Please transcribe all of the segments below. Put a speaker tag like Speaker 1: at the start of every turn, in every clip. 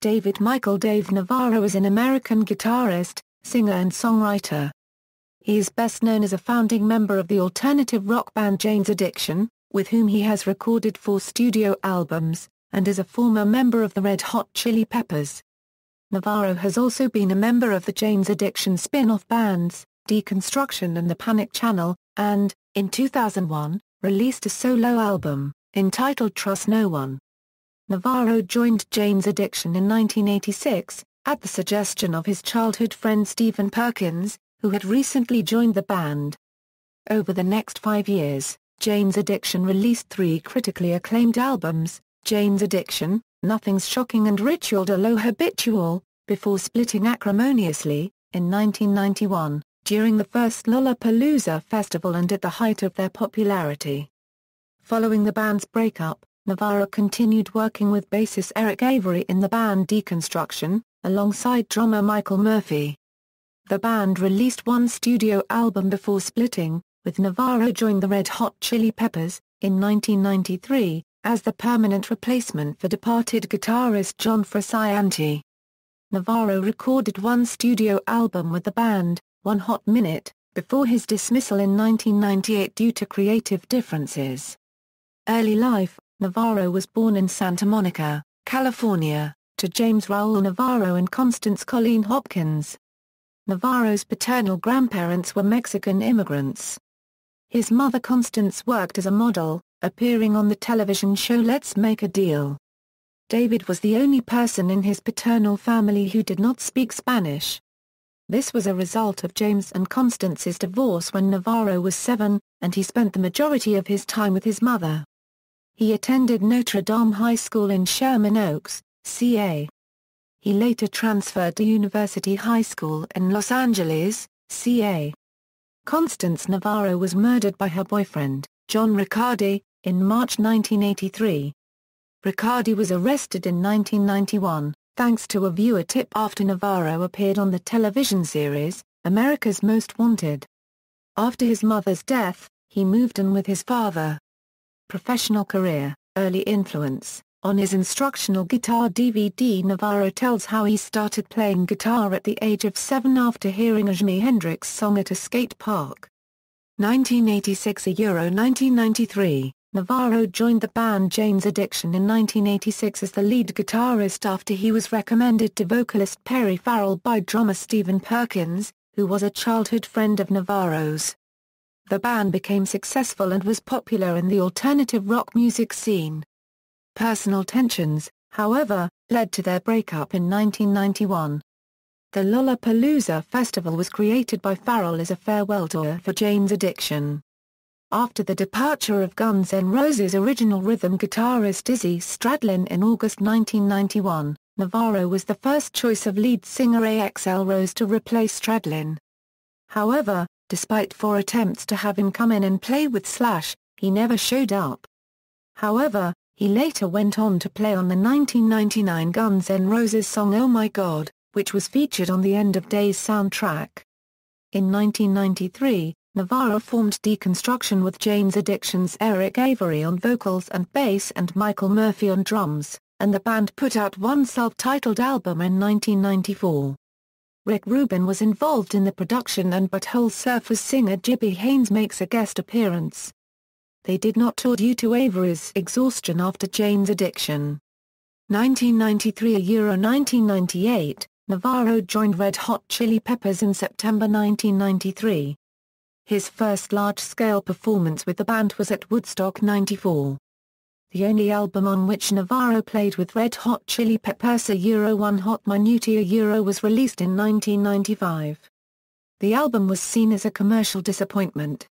Speaker 1: David Michael Dave Navarro is an American guitarist, singer and songwriter. He is best known as a founding member of the alternative rock band Jane's Addiction, with whom he has recorded 4 studio albums, and is a former member of the Red Hot Chili Peppers. Navarro has also been a member of the Jane's Addiction spin-off bands, Deconstruction and the Panic Channel, and, in 2001, released a solo album, entitled Trust No One. Navarro joined Jane's Addiction in 1986, at the suggestion of his childhood friend Stephen Perkins, who had recently joined the band. Over the next 5 years, Jane's Addiction released 3 critically acclaimed albums, Jane's Addiction, Nothing's Shocking and Ritual de lo Habitual, before splitting acrimoniously, in 1991, during the first Lollapalooza festival and at the height of their popularity. Following the band's breakup, Navarro continued working with bassist Eric Avery in the band Deconstruction, alongside drummer Michael Murphy. The band released 1 studio album before splitting, with Navarro joined the Red Hot Chili Peppers, in 1993, as the permanent replacement for departed guitarist John Frusciante. Navarro recorded 1 studio album with the band, One Hot Minute, before his dismissal in 1998 due to creative differences. Early life: Navarro was born in Santa Monica, California, to James Raul Navarro and Constance Colleen Hopkins. Navarro's paternal grandparents were Mexican immigrants. His mother Constance worked as a model, appearing on the television show Let's Make a Deal. David was the only person in his paternal family who did not speak Spanish. This was a result of James and Constance's divorce when Navarro was 7, and he spent the majority of his time with his mother. He attended Notre Dame High School in Sherman Oaks, CA. He later transferred to University High School in Los Angeles, CA. Constance Navarro was murdered by her boyfriend, John Riccardi, in March 1983. Riccardi was arrested in 1991, thanks to a viewer tip after Navarro appeared on the television series, America's Most Wanted. After his mother's death, he moved in with his father. Professional career, early influence. On his instructional guitar DVD, Navarro tells how he started playing guitar at the age of 7 after hearing a Jimi Hendrix song at a skate park. 1986–1993, Navarro joined the band Jane's Addiction in 1986 as the lead guitarist after he was recommended to vocalist Perry Farrell by drummer Stephen Perkins, who was a childhood friend of Navarro's. The band became successful and was popular in the alternative rock music scene. Personal tensions, however, led to their breakup in 1991. The Lollapalooza festival was created by Farrell as a farewell tour for Jane's Addiction. After the departure of Guns N' Roses original rhythm guitarist Izzy Stradlin in August 1991, Navarro was the first choice of lead singer Axl Rose to replace Stradlin. However, despite 4 attempts to have him come in and play with Slash, he never showed up. However, he later went on to play on the 1999 Guns N' Roses song Oh My God, which was featured on the End of Days soundtrack. In 1993, Navarro formed Deconstruction with Jane's Addiction's Eric Avery on vocals and bass and Michael Murphy on drums, and the band put out 1 self-titled album in 1994. Rick Rubin was involved in the production and Butthole Surfers singer Jibby Haynes makes a guest appearance. They did not tour due to Avery's exhaustion after Jane's Addiction. 1993–1998, Navarro joined Red Hot Chili Peppers in September 1993. His first large-scale performance with the band was at Woodstock '94. The only album on which Navarro played with Red Hot Chili Peppers One Hot Minute was released in 1995. The album was seen as a commercial disappointment.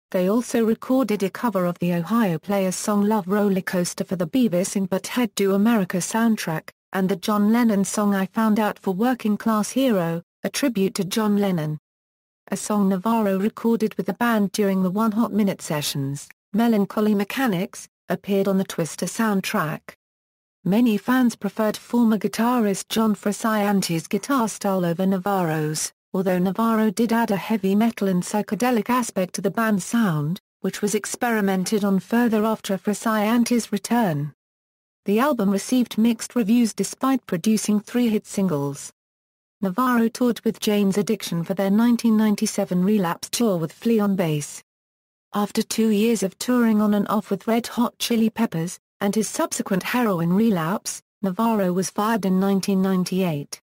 Speaker 1: They also recorded a cover of the Ohio Players' song Love Roller Coaster for the Beavis and Butt-Head Do America soundtrack, and the John Lennon song I Found Out for Working Class Hero, a tribute to John Lennon. A song Navarro recorded with the band during the One Hot Minute sessions, Melancholy Mechanics, appeared on the Twister soundtrack. Many fans preferred former guitarist John Frusciante's guitar style over Navarro's, although Navarro did add a heavy metal and psychedelic aspect to the band's sound, which was experimented on further after Frusciante's return. The album received mixed reviews despite producing 3 hit singles. Navarro toured with Jane's Addiction for their 1997 Relapse tour with Flea on bass. After 2 years of touring on and off with Red Hot Chili Peppers, and his subsequent heroin relapse, Navarro was fired in 1998.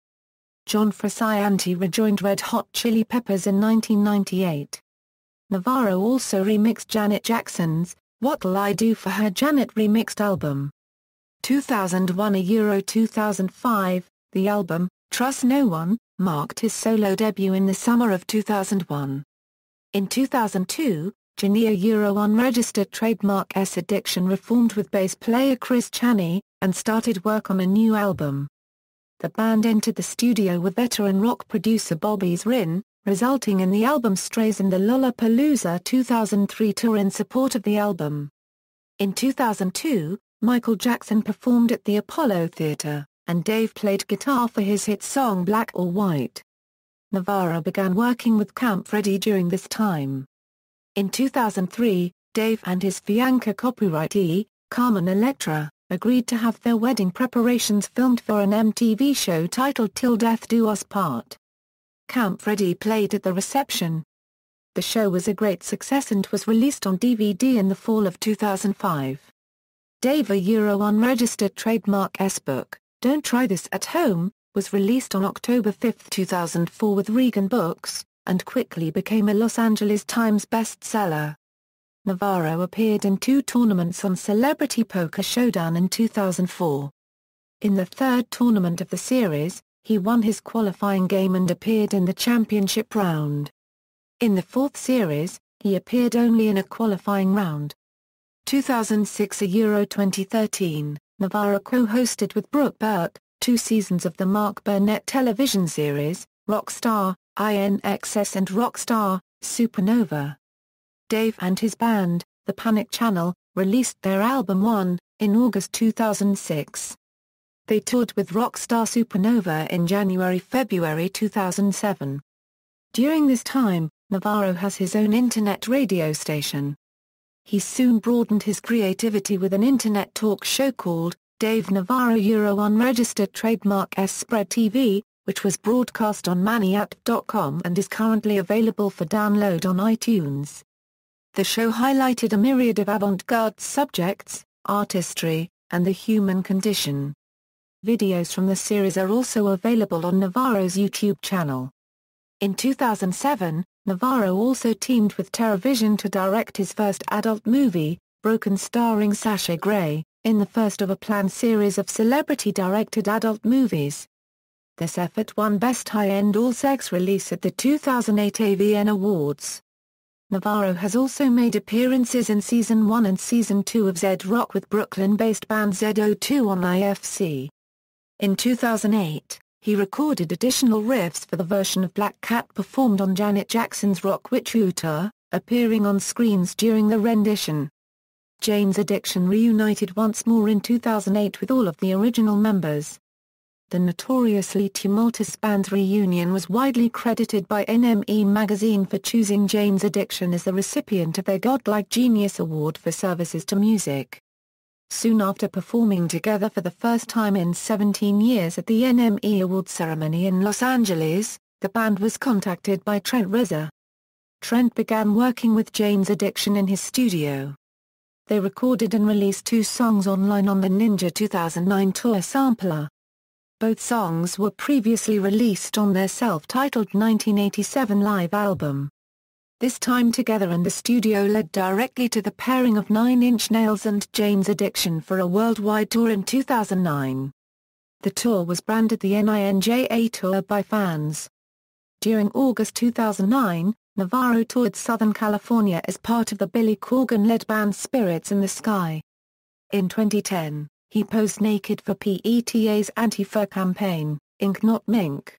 Speaker 1: John Frusciante rejoined Red Hot Chili Peppers in 1998. Navarro also remixed Janet Jackson's What'll I Do for Her Janet remixed album. 2001 2005, the album, Trust No One, marked his solo debut in the summer of 2001. In 2002, Jania unregistered trademark S Addiction reformed with bass player Chris Chaney, and started work on a new album. The band entered the studio with veteran rock producer Bobby Zrin, resulting in the album Strays and the Lollapalooza 2003 tour in support of the album. In 2002, Michael Jackson performed at the Apollo Theater, and Dave played guitar for his hit song Black or White. Navarro began working with Camp Freddy during this time. In 2003, Dave and his fiancée copyrightee, Carmen Electra, agreed to have their wedding preparations filmed for an MTV show titled Till Death Do Us Part. Camp Freddy played at the reception. The show was a great success and was released on DVD in the fall of 2005. Dave unregistered trademark S-Book, Don't Try This at Home, was released on October 5, 2004 with Regan Books, and quickly became a Los Angeles Times bestseller. Navarro appeared in 2 tournaments on Celebrity Poker Showdown in 2004. In the 3rd tournament of the series, he won his qualifying game and appeared in the championship round. In the 4th series, he appeared only in a qualifying round. 2006 2013, Navarro co-hosted with Brooke Burke 2 seasons of the Mark Burnett television series, Rockstar, INXS and Rockstar, Supernova. Dave and his band, The Panic Channel, released their album One, in August 2006. They toured with Rockstar Supernova in January-February 2007. During this time, Navarro has his own internet radio station. He soon broadened his creativity with an internet talk show called, Dave Navarro unregistered trademark S Spread TV, which was broadcast on maniac.com and is currently available for download on iTunes. The show highlighted a myriad of avant-garde subjects, artistry, and the human condition. Videos from the series are also available on Navarro's YouTube channel. In 2007, Navarro also teamed with TerraVision to direct his first adult movie, Broken starring Sasha Grey, in the first of a planned series of celebrity-directed adult movies. This effort won Best High-End All-Sex Release at the 2008 AVN Awards. Navarro has also made appearances in Season 1 and Season 2 of Z-Rock with Brooklyn-based band ZO2 on IFC. In 2008, he recorded additional riffs for the version of Black Cat performed on Janet Jackson's Rock Witchu Tour, appearing on screens during the rendition. Jane's Addiction reunited once more in 2008 with all of the original members. The notoriously tumultuous band's reunion was widely credited by NME magazine for choosing Jane's Addiction as the recipient of their Godlike Genius Award for services to music. Soon after performing together for the first time in 17 years at the NME Awards ceremony in Los Angeles, the band was contacted by Trent Reznor. Trent began working with Jane's Addiction in his studio. They recorded and released 2 songs online on the Ninja 2009 tour sampler. Both songs were previously released on their self-titled 1987 live album. This time together in the studio led directly to the pairing of 9 Inch Nails and Jane's Addiction for a worldwide tour in 2009. The tour was branded the NINJA Tour by fans. During August 2009, Navarro toured Southern California as part of the Billy Corgan-led band Spirits in the Sky. In 2010, he posed naked for PETA's anti-fur campaign, Ink Not Mink.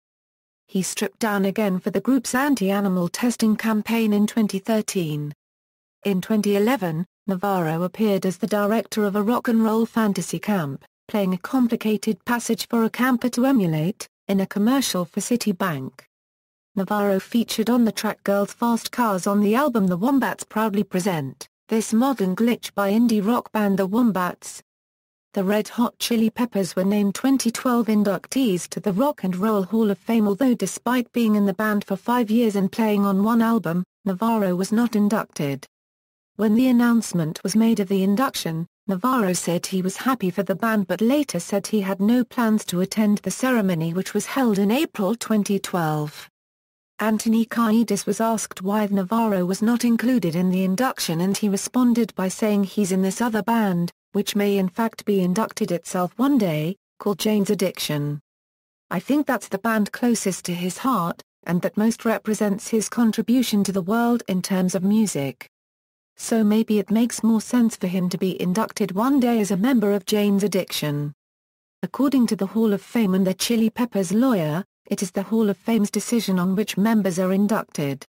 Speaker 1: He stripped down again for the group's anti-animal testing campaign in 2013. In 2011, Navarro appeared as the director of a rock and roll fantasy camp, playing a complicated passage for a camper to emulate, in a commercial for Citibank. Navarro featured on the track Girls Fast Cars on the album The Wombats proudly present, This Modern Glitch by indie rock band The Wombats. The Red Hot Chili Peppers were named 2012 inductees to the Rock and Roll Hall of Fame, although despite being in the band for 5 years and playing on one album, Navarro was not inducted. When the announcement was made of the induction, Navarro said he was happy for the band but later said he had no plans to attend the ceremony, which was held in April 2012. Anthony Kiedis was asked why Navarro was not included in the induction, and he responded by saying he's in this other band, which may in fact be inducted itself one day, called Jane's Addiction. I think that's the band closest to his heart, and that most represents his contribution to the world in terms of music. So maybe it makes more sense for him to be inducted one day as a member of Jane's Addiction. According to the Hall of Fame and the Chili Peppers lawyer, it is the Hall of Fame's decision on which members are inducted.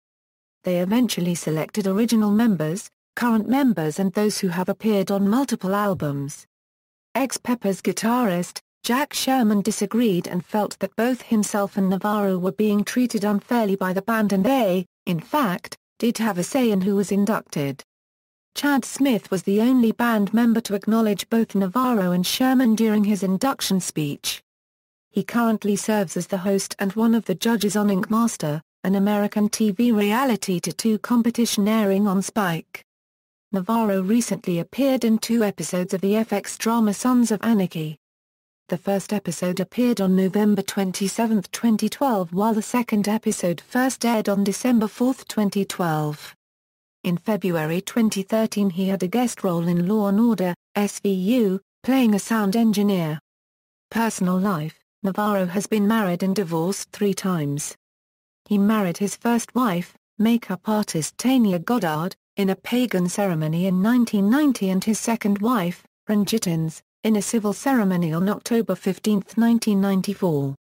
Speaker 1: They eventually selected original members, current members and those who have appeared on multiple albums. Ex-Peppers guitarist, Jack Sherman disagreed and felt that both himself and Navarro were being treated unfairly by the band, and they, in fact, did have a say in who was inducted. Chad Smith was the only band member to acknowledge both Navarro and Sherman during his induction speech. He currently serves as the host and one of the judges on Ink Master, an American TV reality tattoo competition airing on Spike. Navarro recently appeared in 2 episodes of the FX drama Sons of Anarchy. The first episode appeared on November 27, 2012, while the second episode first aired on December 4, 2012. In February 2013 he had a guest role in Law & Order, SVU, playing a sound engineer. Personal life: Navarro has been married and divorced 3 times. He married his first wife, makeup artist Tanya Goddard, in a pagan ceremony in 1990, and his second wife, Ranjitans, in a civil ceremony on October 15, 1994.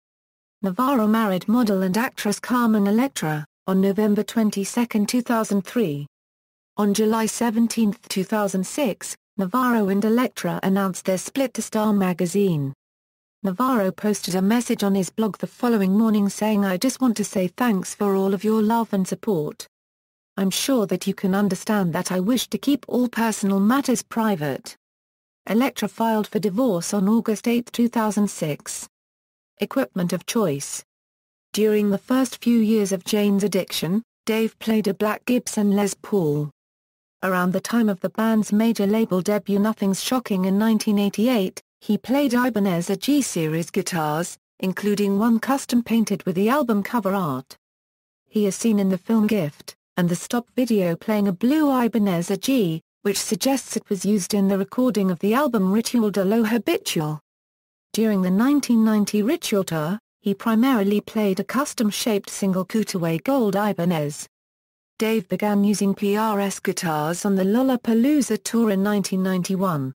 Speaker 1: Navarro married model and actress Carmen Electra, on November 22, 2003. On July 17, 2006, Navarro and Electra announced their split to Star magazine. Navarro posted a message on his blog the following morning saying, "I just want to say thanks for all of your love and support. I'm sure that you can understand that I wish to keep all personal matters private." Electra filed for divorce on August 8, 2006. Equipment of choice. During the first few years of Jane's Addiction, Dave played a black Gibson Les Paul. Around the time of the band's major label debut Nothing's Shocking in 1988, he played Ibanez G series guitars, including one custom painted with the album cover art. He is seen in the film Gift, and the Stop video playing a blue Ibanez G, which suggests it was used in the recording of the album Ritual de lo Habitual. During the 1990 Ritual tour, he primarily played a custom-shaped single cutaway gold Ibanez. Dave began using PRS guitars on the Lollapalooza tour in 1991.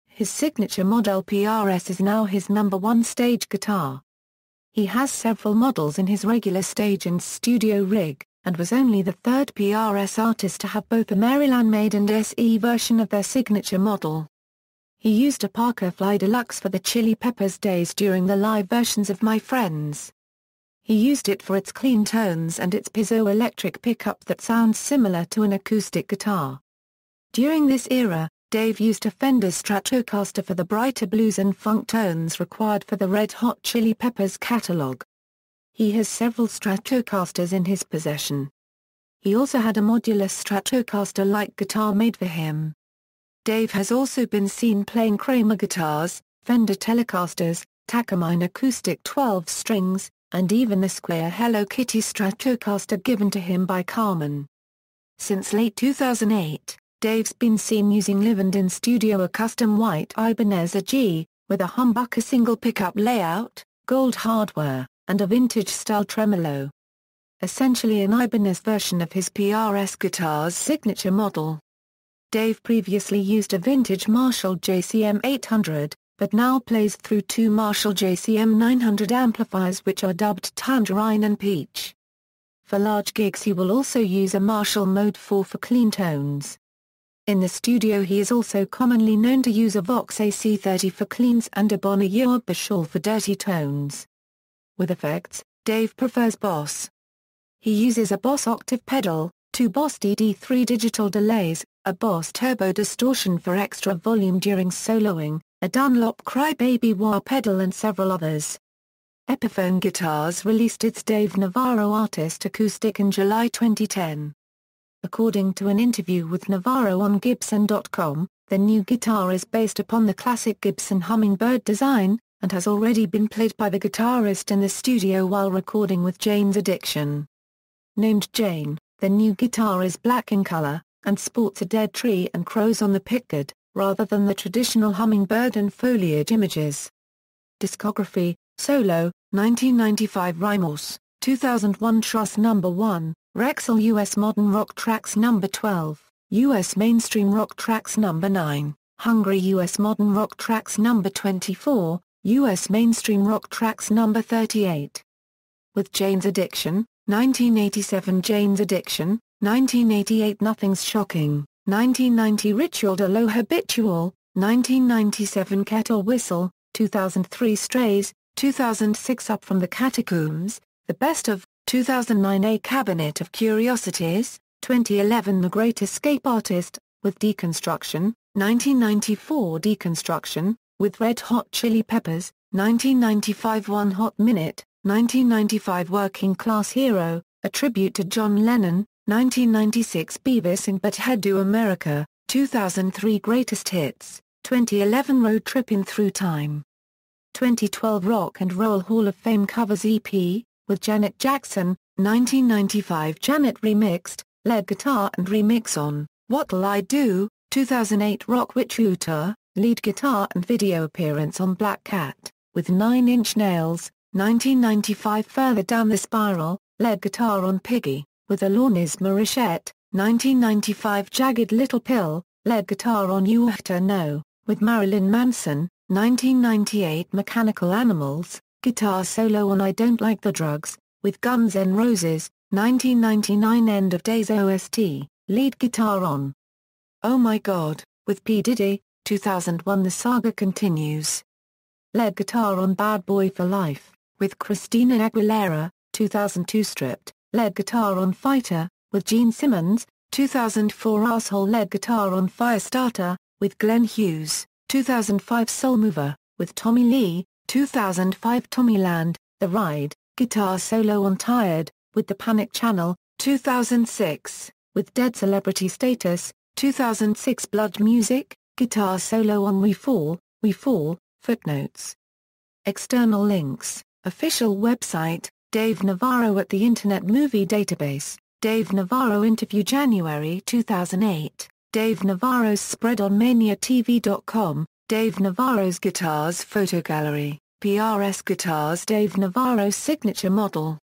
Speaker 1: His signature model PRS is now his #1 stage guitar. He has several models in his regular stage and studio rig, and was only the 3rd PRS artist to have both a Maryland-made and SE version of their signature model. He used a Parker Fly Deluxe for the Chili Peppers days during the live versions of My Friends. He used it for its clean tones and its piezoelectric pickup that sounds similar to an acoustic guitar. During this era, Dave used a Fender Stratocaster for the brighter blues and funk tones required for the Red Hot Chili Peppers catalog. He has several Stratocasters in his possession. He also had a modular Stratocaster-like guitar made for him. Dave has also been seen playing Kramer guitars, Fender Telecasters, Takamine acoustic 12 strings, and even the square Hello Kitty Stratocaster given to him by Carmen. Since late 2008, Dave's been seen using live and in studio a custom white Ibanez G, with a humbucker single pickup layout, gold hardware, and a vintage-style tremolo. Essentially an Ibanez version of his PRS guitar's signature model. Dave previously used a vintage Marshall JCM 800, but now plays through 2 Marshall JCM 900 amplifiers which are dubbed Tangerine and Peach. For large gigs he will also use a Marshall Mode 4 for clean tones. In the studio he is also commonly known to use a Vox AC30 for cleans and a Bonnier Bashal for dirty tones. With effects, Dave prefers Boss. He uses a Boss octave pedal, 2 Boss DD3 digital delays, a Boss turbo distortion for extra volume during soloing, a Dunlop Crybaby wah pedal and several others. Epiphone Guitars released its Dave Navarro Artist Acoustic in July 2010. According to an interview with Navarro on Gibson.com, the new guitar is based upon the classic Gibson Hummingbird design, and has already been played by the guitarist in the studio while recording with Jane's Addiction. Named Jane, the new guitar is black in color, and sports a dead tree and crows on the pickguard, rather than the traditional hummingbird and foliage images. Discography, Solo, 1995 Remorse, 2001 Trust No. 1, Rexel US Modern Rock Tracks No. 12, US Mainstream Rock Tracks No. 9, Hungary US Modern Rock Tracks No. 24, US Mainstream Rock Tracks No. 38. With Jane's Addiction, 1987 Jane's Addiction, 1988 Nothing's Shocking, 1990 Ritual de lo Habitual, 1997 Kettle Whistle, 2003 Strays, 2006 Up from the Catacombs, The Best of, 2009 A Cabinet of Curiosities, 2011 The Great Escape Artist, with Deconstruction, 1994 Deconstruction, with Red Hot Chili Peppers, 1995 One Hot Minute, 1995 Working Class Hero, a tribute to John Lennon, 1996 Beavis and Butthead Do America, 2003 Greatest Hits, 2011 Road Trippin' Through Time. 2012 Rock and Roll Hall of Fame Covers EP, with Janet Jackson, 1995 Janet Remixed, lead guitar and remix on What'll I Do, 2008 Rock Witch-Uter, lead guitar and video appearance on Black Cat, with 9 Inch Nails, 1995 Further Down the Spiral, lead guitar on Piggy, with Alanis Morissette, 1995 Jagged Little Pill, lead guitar on You Oughta Know, with Marilyn Manson, 1998 Mechanical Animals, guitar solo on I Don't Like the Drugs, with Guns N' Roses, 1999 End of Days OST, lead guitar on Oh My God, with P. Diddy, 2001 The Saga Continues. Lead guitar on Bad Boy for Life, with Christina Aguilera, 2002 Stripped, lead guitar on Fighter, with Gene Simmons, 2004 Asshole lead guitar on Firestarter, with Glenn Hughes, 2005 Soul Mover, with Tommy Lee, 2005 Tommyland, The Ride, guitar solo on Tired, with The Panic Channel, 2006, with Dead Celebrity Status, 2006 Blood Music, guitar solo on We Fall, footnotes. External links, official website, Dave Navarro at the Internet Movie Database, Dave Navarro interview January 2008, Dave Navarro's spread on maniatv.com, Dave Navarro's Guitars Photo Gallery, PRS Guitars Dave Navarro's signature model.